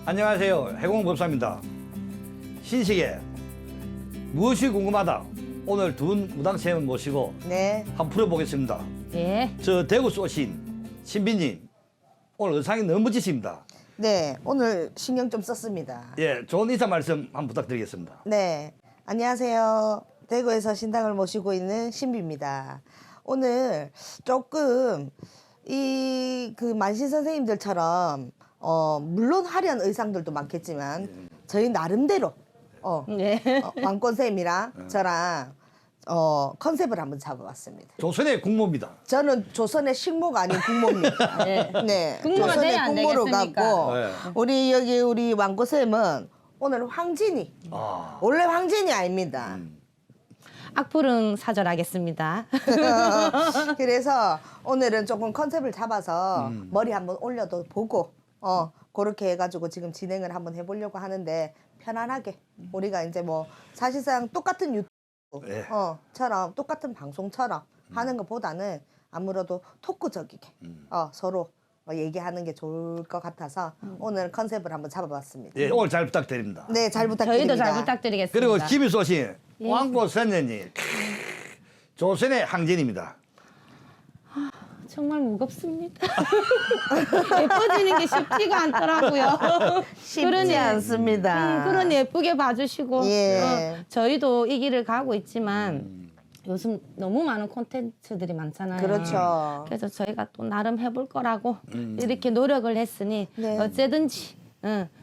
안녕하세요. 해공법사입니다. 신식에 무엇이 궁금하다. 오늘 두 분 무당쌤을 모시고 네. 한번 풀어보겠습니다. 예. 저 대구서 오신 신비님, 오늘 의상이 너무 멋지십니다. 네. 오늘 신경 좀 썼습니다. 예, 좋은 인사 말씀 한번 부탁드리겠습니다. 네. 안녕하세요. 대구에서 신당을 모시고 있는 신비입니다. 오늘 조금 그 만신 선생님들처럼 물론 화려한 의상들도 많겠지만 저희 나름대로 네. 왕권쌤이랑 저랑 컨셉을 한번 잡아봤습니다. 조선의 국모입니다. 저는 조선의 식모가 아닌 국모입니다. 네. 네. 국모가 조선의 돼야 안 국모로 되겠습니까? 갔고 네. 우리 왕고쌤은 오늘 황진이 아, 원래 황진이 아닙니다. 악플은 사절하겠습니다. 그래서 오늘은 조금 컨셉을 잡아서 머리 한번 올려도 보고 그렇게 해가지고 지금 진행을 한번 해보려고 하는데 편안하게 우리가 이제 뭐 사실상 똑같은 유튜브 예. 처럼 똑같은 방송처럼 하는 것보다는 아무래도 토크적이게 서로 얘기하는 게 좋을 것 같아서 오늘 컨셉을 한번 잡아봤습니다. 예, 오늘 잘 부탁드립니다. 네, 잘 부탁드립니다. 저희도 잘 부탁드리겠습니다. 그리고 집에서 오신 왕고 선녀님, 조선의 항진입니다. 정말 무겁습니다. 예뻐지는 게 쉽지가 않더라고요. 쉽지 않습니다. 그런 예쁘게 봐주시고 예. 저희도 이 길을 가고 있지만 요즘 너무 많은 콘텐츠들이 많잖아요. 그렇죠. 그래서 저희가 또 나름 해볼 거라고 이렇게 노력을 했으니 네. 어쨌든지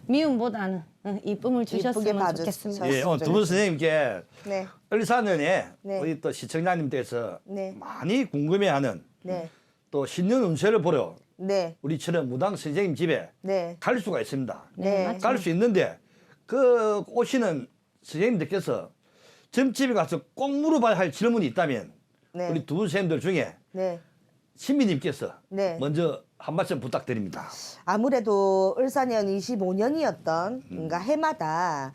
미움보다는 이쁨을 주셨으면 봐주셨으면 좋겠습니다. 예, 오늘 두 분 선생님께 네. 을사년에 네. 우리 또 시청자님께서 네. 많이 궁금해하는 네. 또 신년 운세를 보러 네. 우리처럼 무당 선생님 집에 네. 갈 수가 있습니다. 네. 맞죠. 갈 수 있는데 그 오시는 선생님들께서 점집에 가서 꼭 물어봐야 할 질문이 있다면 네. 우리 두 분 선생님들 중에 네. 신비님께서 네. 먼저 한 말씀 부탁드립니다. 아무래도 을사년 25년이었던 그러니까 해마다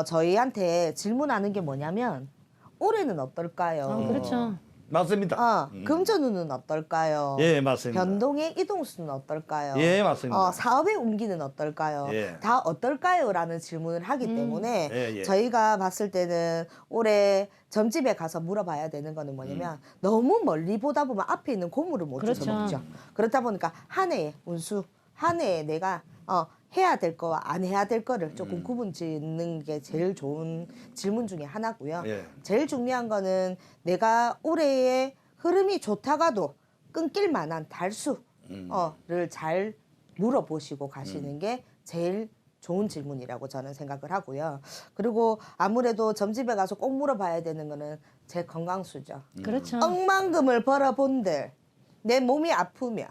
저희한테 질문하는 게 뭐냐면 올해는 어떨까요? 그렇죠. 맞습니다. 금전운은 어떨까요? 예, 맞습니다. 변동의 이동수는 어떨까요? 예, 맞습니다. 사업의 운기는 어떨까요? 예. 다 어떨까요? 라는 질문을 하기 때문에 예, 예. 저희가 봤을 때는 올해 점집에 가서 물어봐야 되는 거는 뭐냐면 너무 멀리 보다 보면 앞에 있는 고물을 못 그렇죠. 주워먹죠. 그렇다 보니까 한 해의 운수, 한 해에 내가 해야 될 거와 안 해야 될 거를 조금 구분 짓는 게 제일 좋은 질문 중에 하나고요. 예. 제일 중요한 거는 내가 올해의 흐름이 좋다가도 끊길 만한 달수를 잘 물어보시고 가시는 게 제일 좋은 질문이라고 저는 생각을 하고요. 그리고 아무래도 점집에 가서 꼭 물어봐야 되는 거는 제 건강수죠. 그렇죠. 억만금을 벌어본들 내 몸이 아프면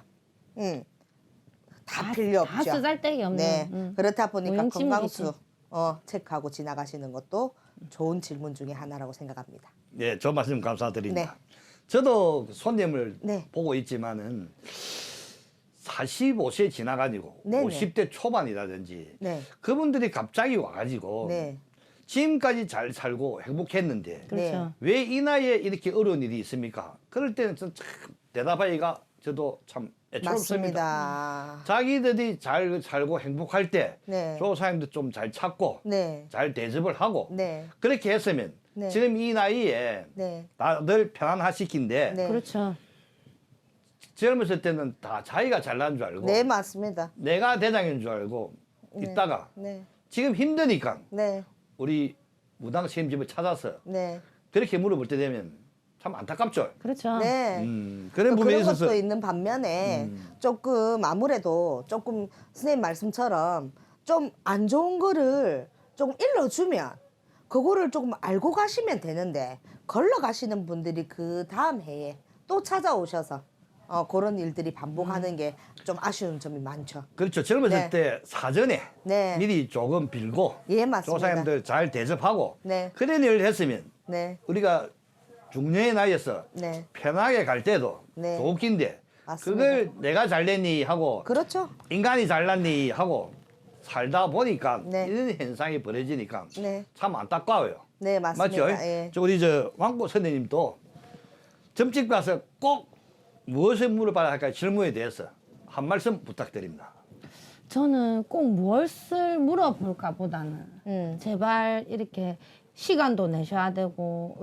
다 필요 다 없죠. 쓰잘데기 없는. 네. 그렇다 보니까 오염침이겠지. 건강수 체크하고 지나가시는 것도 좋은 질문 중에 하나라고 생각합니다. 예, 좋은 말씀 감사드립니다. 네. 저도 손님을 네. 보고 있지만은 45세 지나가지고 네네. 50대 초반이라든지 네. 그분들이 갑자기 와가지고 네. 지금까지 잘 살고 행복했는데 그렇죠. 왜 이 나이에 이렇게 어려운 일이 있습니까? 그럴 때는 참 대답하기가 저도 참 애처롭습니다. 맞습니다. 자기들이 잘 살고 행복할 때 네. 조사님도 좀 잘 찾고 네. 잘 대접을 하고 네. 그렇게 했으면 네. 지금 이 나이에 네. 다들 편안하시긴데 네. 그렇죠. 젊었을 때는 다 자기가 잘난 줄 알고 네, 맞습니다. 내가 대장인 줄 알고 네. 있다가 네. 지금 힘드니까 네. 우리 무당 시험집을 찾아서 네. 그렇게 물어볼 때 되면 참 안타깝죠. 그렇죠. 네. 그런 또 부분에 그런 있어서 것도 있는 반면에 조금 아무래도 조금 선생님 말씀처럼 좀 안 좋은 거를 좀 일러주면 그거를 조금 알고 가시면 되는데 걸러 가시는 분들이 그 다음 해에 또 찾아오셔서 그런 일들이 반복하는 게 좀 아쉬운 점이 많죠. 그렇죠. 젊었을 네. 때 사전에 네. 미리 조금 빌고 예, 맞습니다. 조사님들 잘 대접하고 네. 그런 일을 했으면 네. 우리가 중년의 나이에서 네. 편하게 갈 때도 네. 좋긴데 맞습니다. 그걸 내가 잘됐니 하고 그렇죠. 인간이 잘났니 하고 살다 보니까 네. 이런 현상이 벌어지니까 네. 참 안타까워요. 네, 맞습니다. 맞죠? 예. 우리 왕고 선생님도 점집 가서 꼭 무엇을 물어봐야 할까 질문에 대해서 한 말씀 부탁드립니다. 저는 꼭 무엇을 물어볼까 보다는 제발 이렇게 시간도 내셔야 되고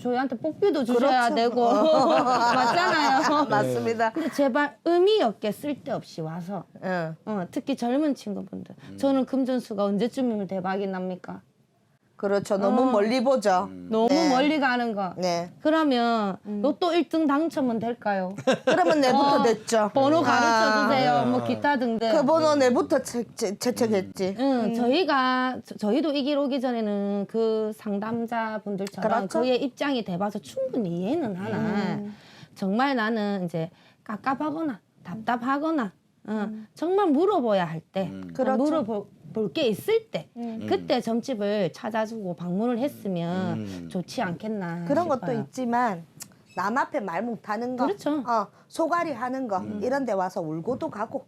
저희한테 복비도 주셔야 그렇죠. 되고 맞잖아요. 맞습니다. 근데 제발 의미 없게 쓸데없이 와서 응. 특히 젊은 친구분들 저는 금전수가 언제쯤이면 대박이 납니까? 그렇죠. 너무 멀리 보죠. 너무 네. 멀리 가는 거. 네. 그러면 로또 1등 당첨은 될까요? 그러면 내부터 됐죠. 번호 가르쳐 주세요. 아. 뭐 기타 등등. 그 번호 내부터 채택했지. 저희도 이 길 오기 전에는 그 상담자 분들처럼 그렇죠. 그의 입장이 돼봐서 충분히 이해는 하나. 정말 나는 이제 깝깝하거나 답답하거나 정말 물어봐야 할 때, 그렇죠. 물어볼 게 있을 때, 그때 점집을 찾아주고 방문을 했으면 좋지 않겠나. 그런 싶어요. 것도 있지만 남 앞에 말 못하는 거, 그렇죠. 소갈이 하는 거 이런 데 와서 울고도 가고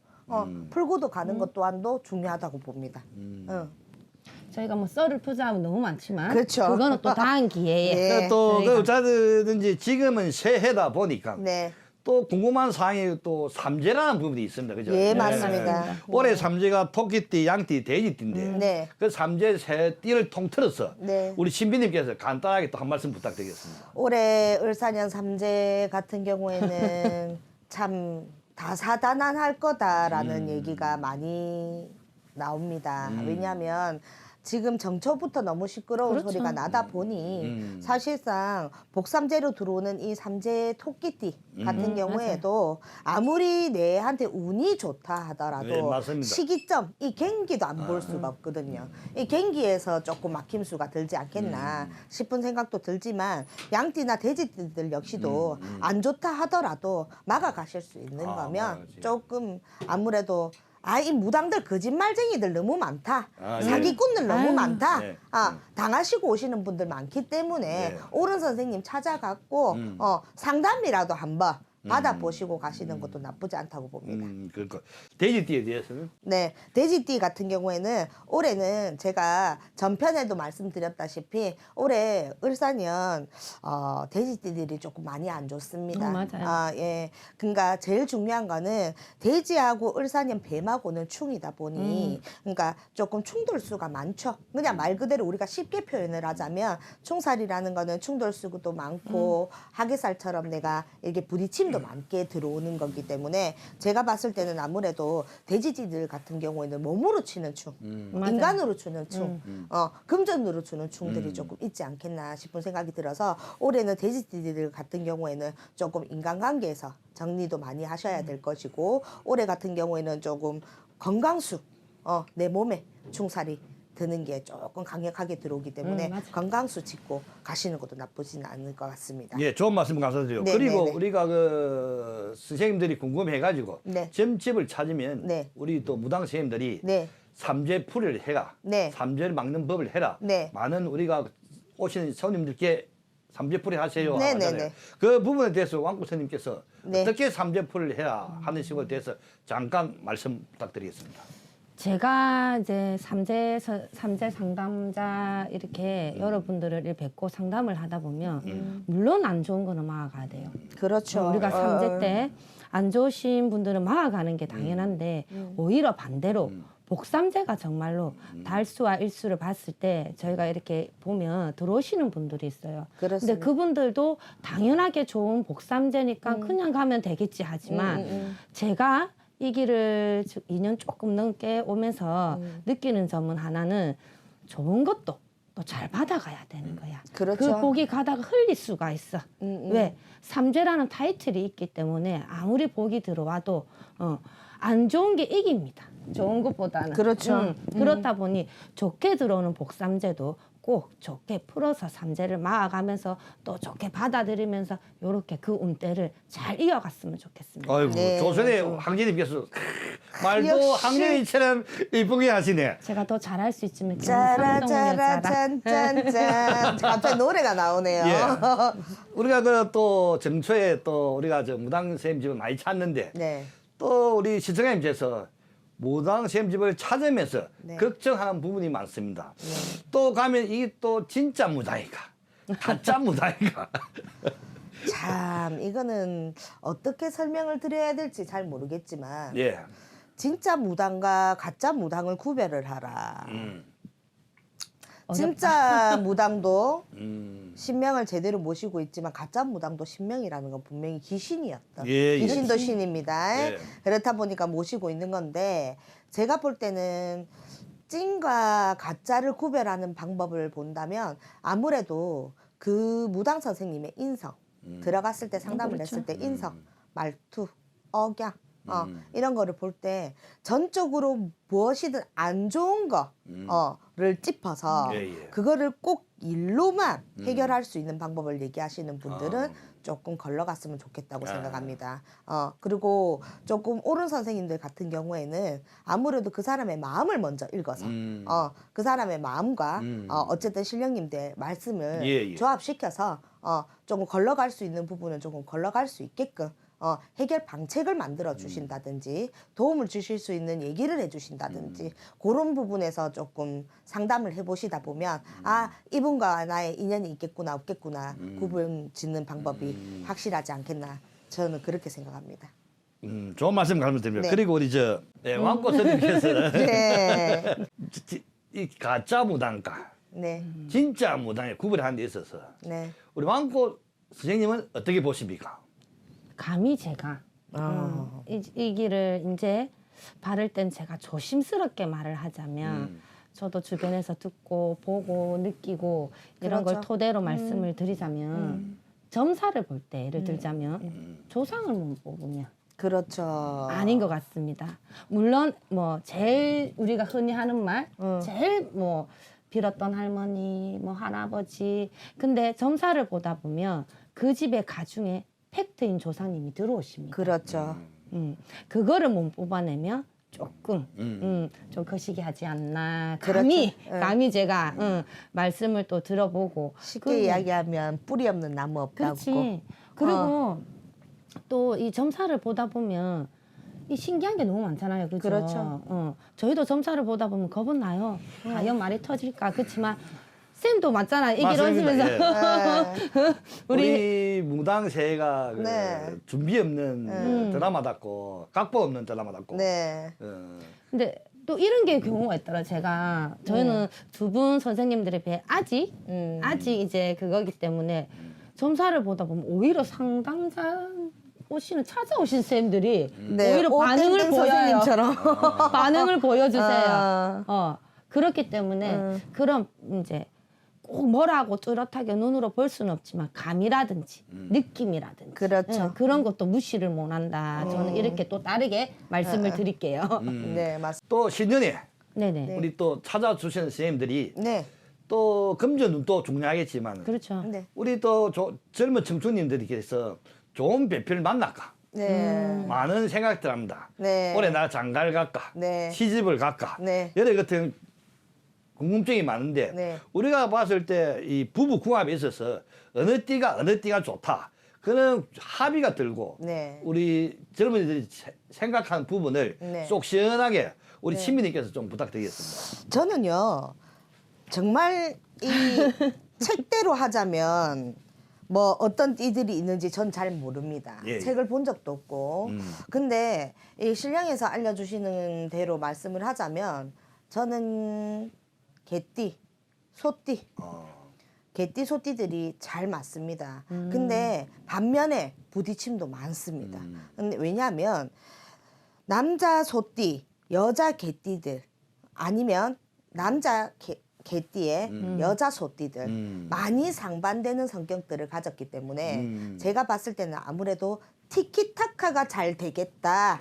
풀고도 가는 것 또한도 중요하다고 봅니다. 저희가 뭐 썰을 푸자하면 너무 많지만 그렇죠. 그거는 또 다음 기회에 네. 또 저희가- 어쩌든지 지금은 새해다 보니까 네. 또 궁금한 사항이 또 삼재라는 부분이 있습니다. 그죠? 예, 맞습니다. 올해 삼재가 토끼띠, 양띠, 돼지띠인데 네. 그 삼재 세 띠를 통틀어서 네. 우리 신비님께서 간단하게 또 한 말씀 부탁드리겠습니다. 올해 을사년 삼재 같은 경우에는 참 다사다난할 거다라는 얘기가 많이 나옵니다. 왜냐하면 지금 정초부터 너무 시끄러운 그렇죠. 소리가 나다 보니 사실상 복삼재로 들어오는 이 삼재 토끼띠 같은 경우에도 아무리 내한테 운이 좋다 하더라도 네, 맞습니다. 시기점, 이 경기도 안 볼 수가 없거든요. 이 경기에서 조금 막힘수가 들지 않겠나 싶은 생각도 들지만 양띠나 돼지띠들 역시도 안 좋다 하더라도 막아가실 수 있는 거면 막아야지. 조금 아무래도 이 무당들 거짓말쟁이들 너무 많다. 아, 예. 사기꾼들 너무 아유. 많다. 네. 당하시고 오시는 분들 많기 때문에 네. 옳은 선생님 찾아갖고 상담이라도 한번 받아보시고 가시는 것도 나쁘지 않다고 봅니다. 그러니까 돼지띠에 대해서는 네, 돼지띠 같은 경우에는 올해는 제가 전편에도 말씀드렸다시피 올해 을사년 돼지띠들이 조금 많이 안 좋습니다. 맞아요. 예, 그러니까 제일 중요한 거는 돼지하고 을사년 뱀하고는 충이다 보니 그러니까 조금 충돌수가 많죠. 그냥 말 그대로 우리가 쉽게 표현을 하자면 충살이라는 거는 충돌수도 많고 하계살처럼 내가 이렇게 부딪힘도 많게 들어오는 거기 때문에 제가 봤을 때는 아무래도 돼지띠들 같은 경우에는 몸으로 치는 충, 맞아요. 인간으로 주는 충, 금전으로 주는 충들이 조금 있지 않겠나 싶은 생각이 들어서 올해는 돼지띠들 같은 경우에는 조금 인간관계에서 정리도 많이 하셔야 될 것이고 올해 같은 경우에는 조금 건강수, 내 몸에 충살이 드는 게 조금 강력하게 들어오기 때문에 맞아요. 건강수 짚고 가시는 것도 나쁘지는 않을 것 같습니다. 예, 좋은 말씀 감사드려요. 네, 그리고 네, 네. 우리가 그 선생님들이 궁금해가지고 네. 점집을 찾으면 네. 우리 또 무당 선생님들이 네. 삼재풀이를 해라, 네. 삼재를 막는 법을 해라. 네. 많은 우리가 오시는 손님들께 삼재풀이 하세요. 네, 하잖아요. 네, 네. 그 부분에 대해서 왕구 스님께서 네. 어떻게 삼재풀이를 해라 하는 식으로 대해서 잠깐 말씀 부탁드리겠습니다. 제가 이제 삼재 상담자 이렇게 여러분들을 뵙고 상담을 하다 보면 물론 안 좋은 거는 막아가야 돼요. 그렇죠. 우리가 삼재 때 안 좋으신 분들은 막아가는 게 당연한데 오히려 반대로 복삼재가 정말로 달수와 일수를 봤을 때 저희가 이렇게 보면 들어오시는 분들이 있어요. 그렇습니다. 근데 그분들도 당연하게 좋은 복삼재니까 그냥 가면 되겠지 하지만 제가 이 길을 2년 조금 넘게 오면서 느끼는 점은 하나는 좋은 것도 또 잘 받아가야 되는 거야. 그렇죠. 그 복이 가다가 흘릴 수가 있어. 왜? 삼재라는 타이틀이 있기 때문에 아무리 복이 들어와도 안 좋은 게 이깁니다. 좋은 것보다는. 그렇죠. 그렇다 보니 좋게 들어오는 복삼재도 꼭 좋게 풀어서 삼재를 막아가면서 또 좋게 받아들이면서 요렇게 그 운대를 잘 이어갔으면 좋겠습니다. 아이고 네, 조선의 좀. 황제님께서 말도 역시. 황제님처럼 이쁘게 하시네. 제가 더 잘할 수 있으면 짜라 짜라 경상도 짠짠짠 갑자기 노래가 나오네요. 예. 우리가 그 또 정초에 또 우리가 저 무당 선생님 집을 많이 찾는데 네. 또 우리 시청자님께서 무당 선생님 집을 찾으면서 네. 걱정하는 부분이 많습니다. 또 가면 이게 또 진짜 무당인가 가짜 무당인가. 참 이거는 어떻게 설명을 드려야 될지 잘 모르겠지만 예. 진짜 무당과 가짜 무당을 구별을 하라. 어렵다. 진짜 무당도 음. 신명을 제대로 모시고 있지만 가짜 무당도 신명이라는 건 분명히 귀신이었다. 예, 예. 귀신도 신입니다. 예. 그렇다 보니까 모시고 있는 건데 제가 볼 때는 찐과 가짜를 구별하는 방법을 본다면 아무래도 그 무당 선생님의 인성 들어갔을 때 상담을 그렇죠. 했을 때 인성, 말투, 억양 이런 거를 볼 때 전적으로 무엇이든 안 좋은 거를 짚어서 예, 예. 그거를 꼭 일로만 해결할 수 있는 방법을 얘기하시는 분들은 아. 조금 걸러갔으면 좋겠다고 아. 생각합니다. 그리고 조금 옳은 선생님들 같은 경우에는 아무래도 그 사람의 마음을 먼저 읽어서 그 사람의 마음과 어쨌든 신령님들 말씀을 예, 예. 조합시켜서 조금 걸러갈 수 있는 부분은 조금 걸러갈 수 있게끔 해결 방책을 만들어 주신다든지 도움을 주실 수 있는 얘기를 해주신다든지 그런 부분에서 조금 상담을 해보시다 보면 아 이분과 나의 인연이 있겠구나 없겠구나 구분 짓는 방법이 확실하지 않겠나 저는 그렇게 생각합니다. 좋은 말씀 감사드립니다. 네. 그리고 우리 저 왕꽃 선생님께서는 네, 이 가짜 무당과 네, 진짜 무당의 구별하는 데 있어서 네. 우리 왕꽃 선생님은 어떻게 보십니까? 감히 제가 이 길을 이제 바를 땐 제가 조심스럽게 말을 하자면 저도 주변에서 듣고 보고 느끼고 이런 걸 그렇죠. 토대로 말씀을 드리자면 점사를 볼 때 예를 들자면 조상을 못 뽑으면 그렇죠. 아닌 것 같습니다. 물론 뭐 제일 우리가 흔히 하는 말 제일 뭐 빌었던 할머니 뭐 할아버지 근데 점사를 보다 보면 그 집의 가중에 팩트인 조상님이 들어오십니다. 그렇죠. 그거를 못 뽑아내면 조금 좀 거시기하지 않나. 그렇죠. 감히 제가 말씀을 또 들어보고 쉽게 이야기하면 뿌리 없는 나무 없다고. 그렇지. 그리고 또 이 점사를 보다 보면 이 신기한 게 너무 많잖아요. 그죠? 그렇죠. 저희도 점사를 보다 보면 겁은 나요. 과연 말이 터질까? 그렇지만 쌤도 맞잖아. 이 길 맞습니다. 오시면서 예. 우리 무당세가 그 네. 준비 없는 드라마답고 각본 없는 드라마답고 네. 근데 또 이런 게 경우가 있더라. 저희는 두 분 선생님들에 비해 아직 이제 그거기 때문에 점사를 보다 보면 오히려 상담자 오시는 찾아오신 쌤들이 네, 오히려 반응을 땡땡 보여요. 선생님처럼. 반응을 보여주세요. 그렇기 때문에 그럼 이제 꼭 뭐라고 뚜렷하게 눈으로 볼 수는 없지만 감이라든지 느낌이라든지 그렇죠. 그런 것도 무시를 못한다. 저는 이렇게 또 다르게 말씀을 드릴게요. 네, 맞습니다. 또 신년에 네네. 우리 또 찾아주시는 선생님들이 네. 또 금전은 또 중요하겠지만 그렇죠. 네. 우리 또 젊은 청춘님들께서 좋은 배필을 만날까 네. 많은 생각들 합니다. 네. 올해 나 장가를 갈까 네. 시집을 갈까 네. 여러 같은 궁금증이 많은데 네. 우리가 봤을 때 이 부부 궁합에 있어서 어느 띠가 좋다 그런 합의가 들고 네. 우리 젊은이들이 생각하는 부분을 네. 쏙 시원하게 우리 친민님께서 좀 부탁드리겠습니다. 저는요, 정말 이 책대로 하자면 뭐 어떤 띠들이 있는지 전 잘 모릅니다. 예, 예. 책을 본 적도 없고. 근데 이 신령에서 알려주시는 대로 말씀을 하자면 저는 개띠, 소띠, 개띠, 소띠들이 잘 맞습니다. 근데 반면에 부딪힘도 많습니다. 근데 왜냐하면 남자 소띠, 여자 개띠들 아니면 남자 개띠에 여자 소띠들 많이 상반되는 성격들을 가졌기 때문에 제가 봤을 때는 아무래도 티키타카가 잘 되겠다.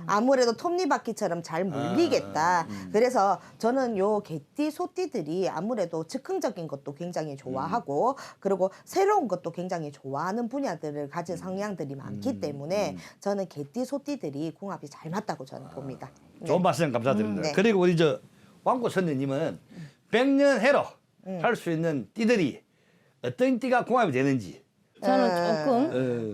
아무래도 톱니바퀴처럼 잘 물리겠다. 그래서 저는 요 개띠 소띠들이 아무래도 즉흥적인 것도 굉장히 좋아하고 그리고 새로운 것도 굉장히 좋아하는 분야들을 가진 성향들이 많기 때문에 저는 개띠 소띠들이 궁합이 잘 맞다고 저는 봅니다. 좋은 말씀 감사드립니다. 네. 그리고 우리 저 왕꽃 선생님은 100년 해로 할 수 있는 띠들이 어떤 띠가 궁합이 되는지 저는 조금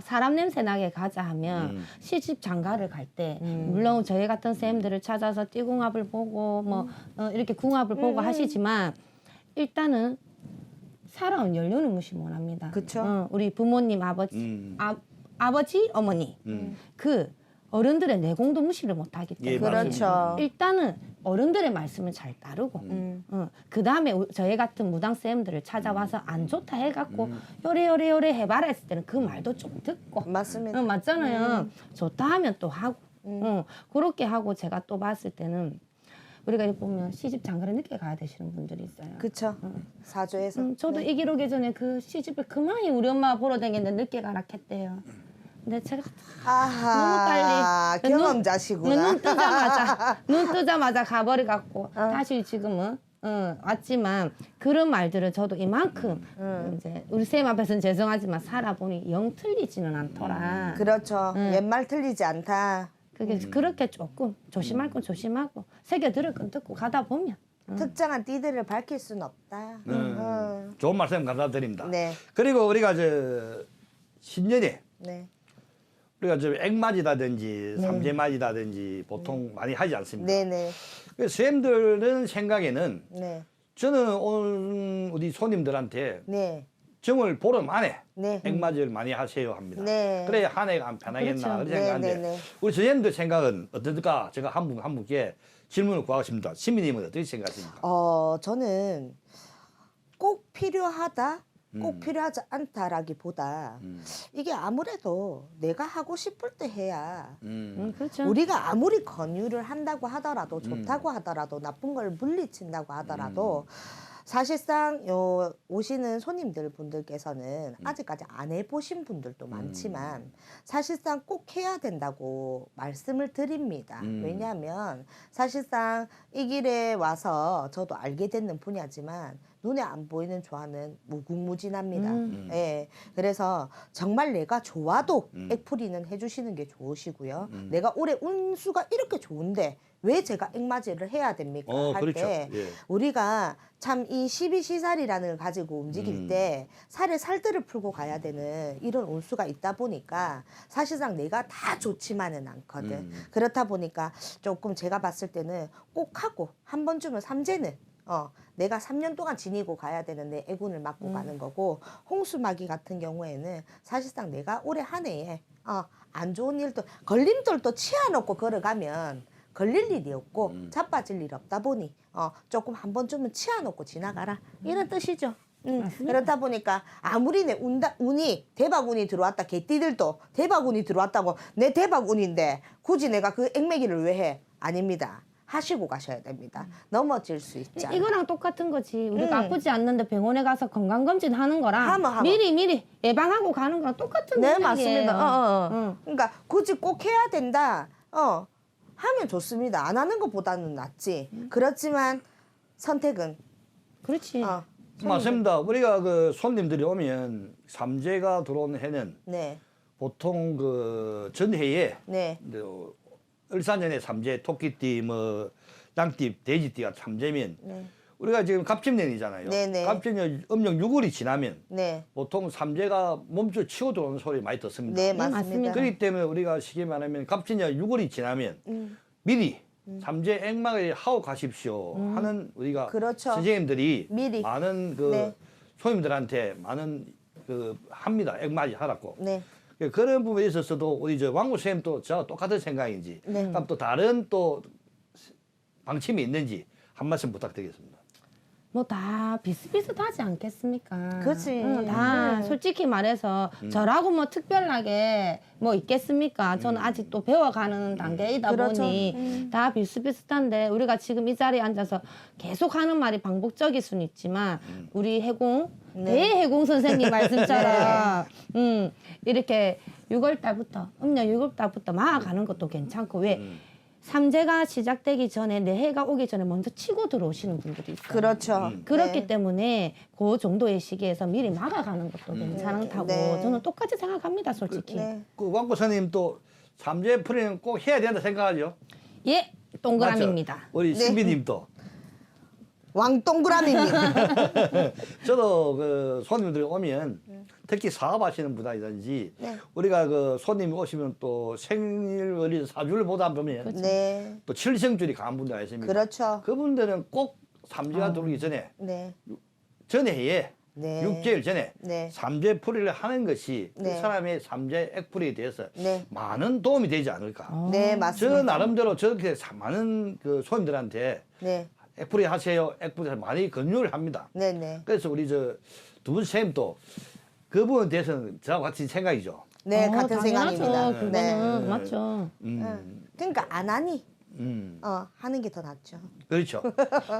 사람 냄새 나게 가자 하면 시집 장가를 갈 때 물론 저희 같은 쌤들을 찾아서 띠궁합을 보고 뭐 이렇게 궁합을 보고 하시지만 일단은 살아온 연륜을 무시 못합니다. 그쵸. 우리 부모님 아버지 아버지 어머니 그 어른들의 내공도 무시를 못하기 때문에 예, 그렇죠. 일단은 어른들의 말씀을 잘 따르고 그 다음에 저희 같은 무당 쌤들을 찾아와서 안 좋다 해갖고 요래 해봐라 했을 때는 그 말도 좀 듣고 맞습니다. 맞잖아요. 좋다 하면 또 하고 그렇게 하고 제가 또 봤을 때는 우리가 이렇게 보면 시집 장가를 늦게 가야 되시는 분들이 있어요. 그쵸. 사조에서. 저도 이 길 오기 전에 그 시집을 그만이 우리 엄마가 보러 다녔는데 늦게 가라 했대요. 근데 제가 아하, 너무 빨리 경험자시구나. 눈 뜨자마자 가버려갖고 다시 지금은 왔지만 그런 말들을 저도 이만큼 이제 우리 쌤 앞에서는 죄송하지만 살아보니 영 틀리지는 않더라. 그렇죠. 옛말 틀리지 않다. 그게 그렇게 조금 조심할 건 조심하고 새겨 들을 건 듣고 가다 보면 특정한 띠들을 밝힐 수는 없다. 좋은 말씀 감사드립니다. 네. 그리고 우리가 저 신년에 네. 우리가 저 액맞이라든지 삼재맞이라든지 보통 많이 하지 않습니까? 네네. 그래서 선생님들은 생각에는 네. 저는 오늘 우리 손님들한테 네. 정월 보름 안에 네. 액맞이를 많이 하세요 합니다. 네. 그래야 한 해가 안 편하겠나 그렇죠. 그런 생각하는데 네. 우리 선생님들 생각은 어떨까? 제가 한 분께 질문을 구하겠습니다. 시민님은 어떻게 생각하십니까? 저는 꼭 필요하다, 꼭 필요하지 않다라기보다 이게 아무래도 내가 하고 싶을 때 해야 그렇죠. 우리가 아무리 권유를 한다고 하더라도 좋다고 하더라도 나쁜 걸 물리친다고 하더라도 사실상 요 오시는 손님들 분들께서는 아직까지 안 해보신 분들도 많지만 사실상 꼭 해야 된다고 말씀을 드립니다. 왜냐하면 사실상 이 길에 와서 저도 알게 되는 분야지만 눈에 안 보이는 조화는 무궁무진합니다. 예. 그래서 정말 내가 좋아도 액풀이는 해주시는 게 좋으시고요. 내가 올해 운수가 이렇게 좋은데 왜 제가 액맞이를 해야 됩니까? 할 그렇죠. 때 예. 우리가 참 이 12시살이라는 걸 가지고 움직일 때 살에 살들을 풀고 가야 되는 이런 운수가 있다 보니까 사실상 내가 다 좋지만은 않거든. 그렇다 보니까 조금 제가 봤을 때는 꼭 하고 한 번쯤은 삼재는 내가 3년 동안 지니고 가야 되는데 애군을 맞고 가는 거고 홍수마귀 같은 경우에는 사실상 내가 올해 한 해에 안 좋은 일도 걸림돌도 치아놓고 걸어가면 걸릴 일이 없고 자빠질 일 없다 보니 조금 한 번쯤은 치아놓고 지나가라 이런 뜻이죠. 그렇다 보니까 아무리 내 운이 대박운이 들어왔다 개띠들도 대박운이 들어왔다고 내 대박운인데 굳이 내가 그 액매기를 왜 해? 아닙니다. 하시고 가셔야 됩니다. 넘어질 수 있잖아. 이거랑 똑같은 거지. 우리가 아프지 않는데 병원에 가서 건강검진 하는 거랑 하면. 미리 예방하고 가는 거랑 똑같은 네, 맥락이에요. 맞습니다. 그러니까 굳이 꼭 해야 된다. 하면 좋습니다. 안 하는 것보다는 낫지. 그렇지만 선택은 그렇지. 맞습니다. 우리가 그 손님들이 오면 삼재가 들어오는 해는 네, 보통 그 전해에 네, 을사년에 삼재, 토끼띠, 뭐 양띠, 돼지띠가 삼재면 네, 우리가 지금 갑진년이잖아요. 네네. 갑진년 음력 6월이 지나면 네, 보통 삼재가 몸줄 치고 들어오는 소리 많이 듣습니다. 네, 맞습니다. 맞습니다. 그렇기 때문에 우리가 쉽게 말하면 갑진년 6월이 지나면 미리 삼재 액막을 하고 가십시오 하는 우리가 그렇죠. 선생님들이 미리. 많은 그 네. 손님들한테 많은 그 합니다. 액맞이 하라고. 네, 그런 부분에 있어서도 우리 저 왕구 선생님도 저와 똑같은 생각인지, 네. 그럼 또 다른 또 방침이 있는지 한 말씀 부탁드리겠습니다. 뭐 다 비슷비슷하지 않겠습니까? 그치. 다 솔직히 말해서 저라고 뭐 특별하게 뭐 있겠습니까? 저는 아직 또 배워가는 단계이다 그렇죠. 보니 다 비슷비슷한데 우리가 지금 이 자리에 앉아서 계속 하는 말이 반복적일 수는 있지만 우리 해공 대해공 선생님 말씀처럼 이렇게 6월달부터 음력 6월달부터 막아가는 것도 괜찮고 왜 삼재가 시작되기 전에 내 해가 오기 전에 먼저 치고 들어오시는 분들이 있어요. 그렇죠. 그렇기 네. 때문에 그 정도의 시기에서 미리 막아가는 것도 괜찮다고 네. 저는 똑같이 생각합니다, 솔직히. 네. 그 왕구 선생님 또 삼재 풀이는 꼭 해야 된다 생각하죠? 예, 동그라미입니다. 맞죠? 우리 네. 신비님도. 왕동그라미입니다. 저도 그 손님들이 오면 특히 사업하시는 분이라든지 네. 우리가 그 손님이 오시면 또 생일월일 사주를 보다 보면 네, 또 칠성줄이 강한 분들 아십니까? 그렇죠. 그분들은 꼭 삼재가 들어오기 전에 네, 전해에 네. 6개월 전에 네. 삼재풀이를 하는 것이 그 네. 사람의 삼재 액풀이에 대해서 네. 많은 도움이 되지 않을까. 네, 맞습니다. 저 나름대로 저렇게 많은 그 손님들한테 네. 액풀이 하세요, 액풀이 하세요 많이 권유를 합니다. 네, 네. 그래서 우리 저 두 분 선생님도 그 부분에 대해서는 저와 같이 생각이죠. 네, 같은 당연하죠. 생각입니다. 그거는 네. 맞죠. 그러니까 안 하니 음, 하는 게 더 낫죠. 그렇죠.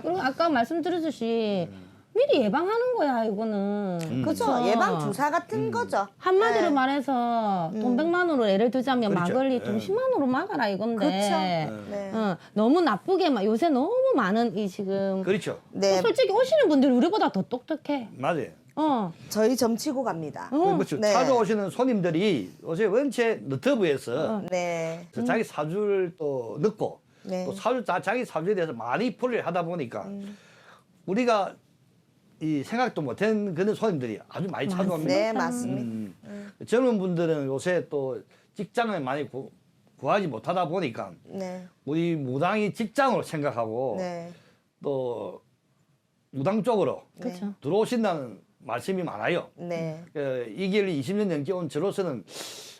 그리고 아까 말씀드렸듯이 미리 예방하는 거야 이거는. 그죠? 그쵸? 예방 주사 같은 거죠. 한마디로 네. 말해서 돈 100만으로 예를 들자면 그렇죠. 막걸리 돈 10만으로 막아라 이건데. 그렇죠. 네. 너무 나쁘게 요새 너무 많은 이 지금 그렇죠. 네. 솔직히 오시는 분들이 우리보다 더 똑똑해. 맞아요. 저희 점치고 갑니다. 그렇죠. 네. 찾아오시는 손님들이 요새 원체 너튜브에서 네. 자기 사주를 또 넣고 네. 또 자기 사주에 대해서 많이 풀이를 하다 보니까 우리가 이 생각도 못한 그런 손님들이 아주 많이 찾아옵니다. 네, 맞습니다. 젊은 분들은 요새 또 직장을 많이 구하지 못하다 보니까 네. 우리 무당이 직장으로 생각하고 네. 또 무당 쪽으로 그렇죠. 들어오신다는 말씀이 많아요. 네. 이 길을 20년 넘게 온 저로서는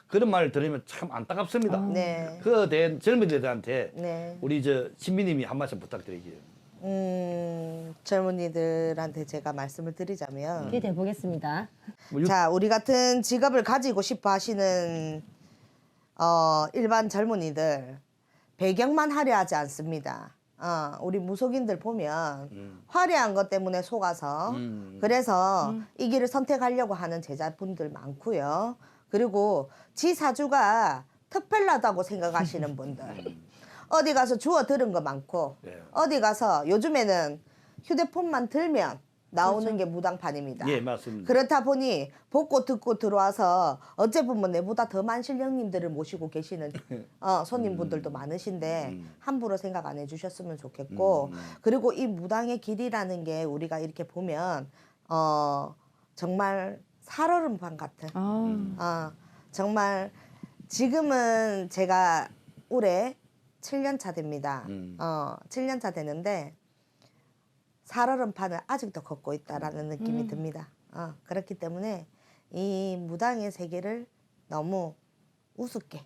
그런 말을 들으면 참 안타깝습니다. 네. 그에 대한 젊은이들한테 네. 우리 저 신비님이 한 말씀 부탁드릴게요. 젊은이들한테 제가 말씀을 드리자면 기대해 보겠습니다. 뭐 자, 우리 같은 직업을 가지고 싶어 하시는 일반 젊은이들 배경만 화려하지 않습니다. 우리 무속인들 보면 화려한 것 때문에 속아서 그래서 이 길을 선택하려고 하는 제자분들 많고요. 그리고 지 사주가 특별하다고 생각하시는 분들 어디 가서 주워 들은 거 많고 네. 어디 가서 요즘에는 휴대폰만 들면 나오는 게 무당판입니다. 예, 맞습니다. 그렇다 보니 보고 듣고 들어와서 어째 보면 내보다 더 만실 형님들을 모시고 계시는 손님분들도 많으신데 함부로 생각 안 해주셨으면 좋겠고 그리고 이 무당의 길이라는 게 우리가 이렇게 보면 정말 살얼음판 같은 정말 지금은 제가 올해 7년 차 됩니다. 7년 차 되는데 살얼음판을 아직도 걷고 있다라는 느낌이 듭니다. 그렇기 때문에 이 무당의 세계를 너무 우습게.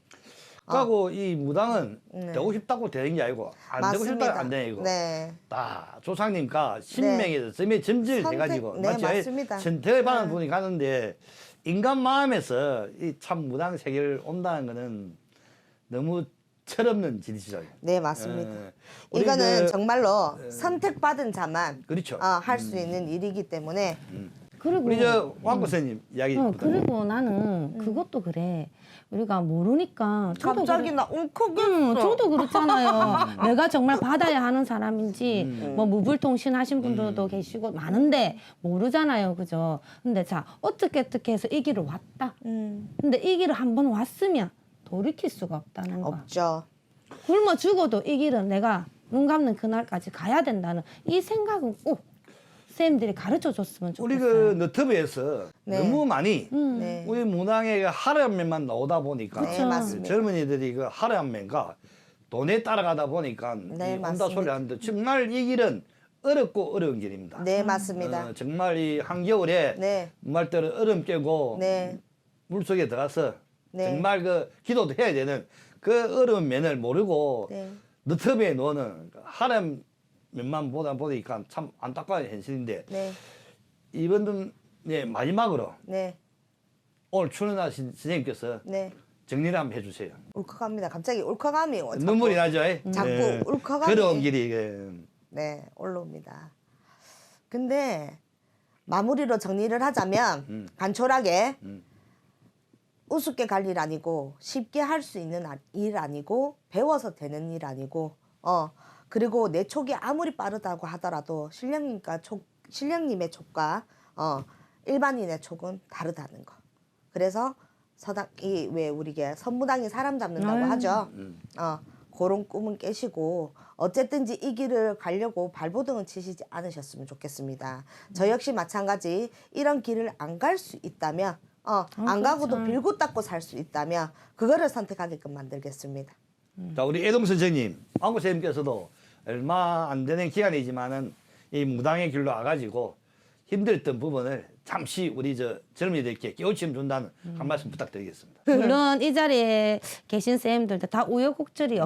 그리고 이 무당은 네. 되고 싶다고 되는 게 아니고 안 되고 싶다고 안 되는 거고 네. 다 조상님과 신명에서 점질 선택, 돼가지고 네, 맞습니다. 선택을 받는 분이 가는데 인간 마음에서 이 참 무당 세계를 온다는 거는 너무 철없는 짓이죠. 네, 맞습니다. 우리 이거는 그- 정말로 선택받은 자만 그렇죠. 할 수 있는 일이기 때문에 그리고 우리 저 왕고 선생님 이야기 부탁드립니다. 그리고 나는 그것도 그래. 우리가 모르니까 저도 갑자기 그래. 나 울컥했어. 저도 그렇잖아요. 내가 정말 받아야 하는 사람인지 뭐 무불통신 하신 분들도 계시고 많은데 모르잖아요. 그죠? 근데 자 어떻게 해서 이 길을 왔다. 근데 이 길을 한번 왔으면 돌이킬 수가 없다는 거. 없죠. 굶어 죽어도 이 길은 내가 눈 감는 그날까지 가야 된다는 이 생각은 꼭 선생님들이 가르쳐 줬으면 우리 좋겠어요. 그 너튜브에서 네. 너무 많이 네. 우리 문항의 그 하루면만 나오다 보니까 네, 맞습니다. 젊은이들이 그 하루면과 돈에 따라가다 보니까 네, 이 온다 맞습니다. 소리 하는데 정말 이 길은 어렵고 어려운 길입니다. 네, 맞습니다. 정말 이 한겨울에 네. 말대로 얼음 깨고 네. 물속에 들어가서 네. 정말 그 기도도 해야 되는 그 어려운 면을 모르고 네. 너튜브에 노는 하루면만 보다 보니까 참 안타까운 현실인데 네. 이번 마지막으로 네. 오늘 출연하신 선생님께서 네. 정리를 한번 해주세요. 울컥합니다. 갑자기 울컥함이 눈물이 나죠? 자꾸 울컥하니. 그런 길이 네, 올라옵니다. 근데 마무리로 정리를 하자면 간촐하게 우습게 갈 일 아니고 쉽게 할 수 있는 일 아니고 배워서 되는 일 아니고 그리고 내 촉이 아무리 빠르다고 하더라도 신령님의 촉과 일반인의 촉은 다르다는 거. 그래서 왜 우리게 선무당이 사람 잡는다고 하죠. 그런 꿈은 깨시고 어쨌든지 이 길을 가려고 발버둥은 치시지 않으셨으면 좋겠습니다. 저 역시 마찬가지 이런 길을 안 갈 수 있다면 안 가고도 빌고 닦고 살 수 있다면 그거를 선택하게끔 만들겠습니다. 자, 우리 애동 선생님, 왕고 선생님께서도 얼마 안 되는 기간이지만은 이 무당의 길로 와가지고 힘들었던 부분을 잠시 우리 저 젊은이들께 깨우침 준다는 한 말씀 부탁드리겠습니다. 물론 이 자리에 계신 쌤들도 다 우여곡절이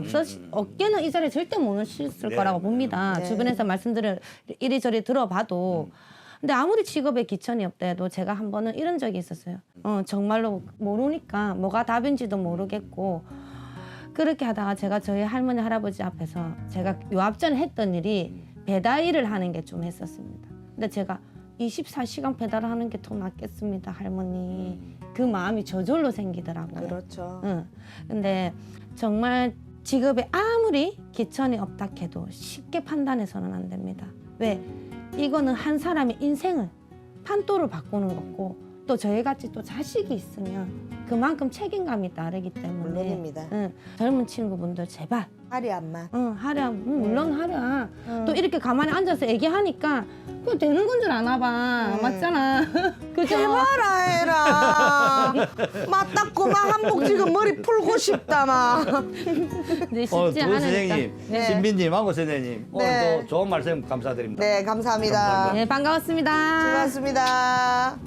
없게는 이 자리에 절대 못 오셨을 네. 거라고 봅니다. 네. 주변에서 말씀들을 이리저리 들어봐도. 근데 아무리 직업에 기천이 없다 해도 제가 한 번은 이런 적이 있었어요. 정말로 모르니까 뭐가 답인지도 모르겠고 그렇게 하다가 제가 저희 할머니 할아버지 앞에서 제가 요 앞전에 했던 일이 배달 일을 하는 게 좀 했었습니다. 근데 제가 24시간 배달을 하는 게 더 낫겠습니다, 할머니. 그 마음이 저절로 생기더라고요. 그렇죠. 응. 근데 정말 직업에 아무리 기천이 없다 해도 쉽게 판단해서는 안 됩니다. 왜? 이거는 한 사람의 인생을 판도를 바꾸는 거고 또 저희같이 또 자식이 있으면 그만큼 책임감이 따르기 때문에 물론입니다. 응. 젊은 친구분들 제발 하리안만. 하랴 물론 하랴 또 이렇게 가만히 앉아서 얘기하니까 그거 되는 건 줄 아나 봐 맞잖아 그죠? 해봐라 해라. 맞다구만 한복 지금 머리 풀고 싶다 마. 근데 오늘 쉽지 두 않으니까 선생님, 네. 신빈님, 하고 선생님 네. 오늘도 좋은 말씀 감사드립니다. 네 감사합니다. 네 반가웠습니다. 수고하셨습니다.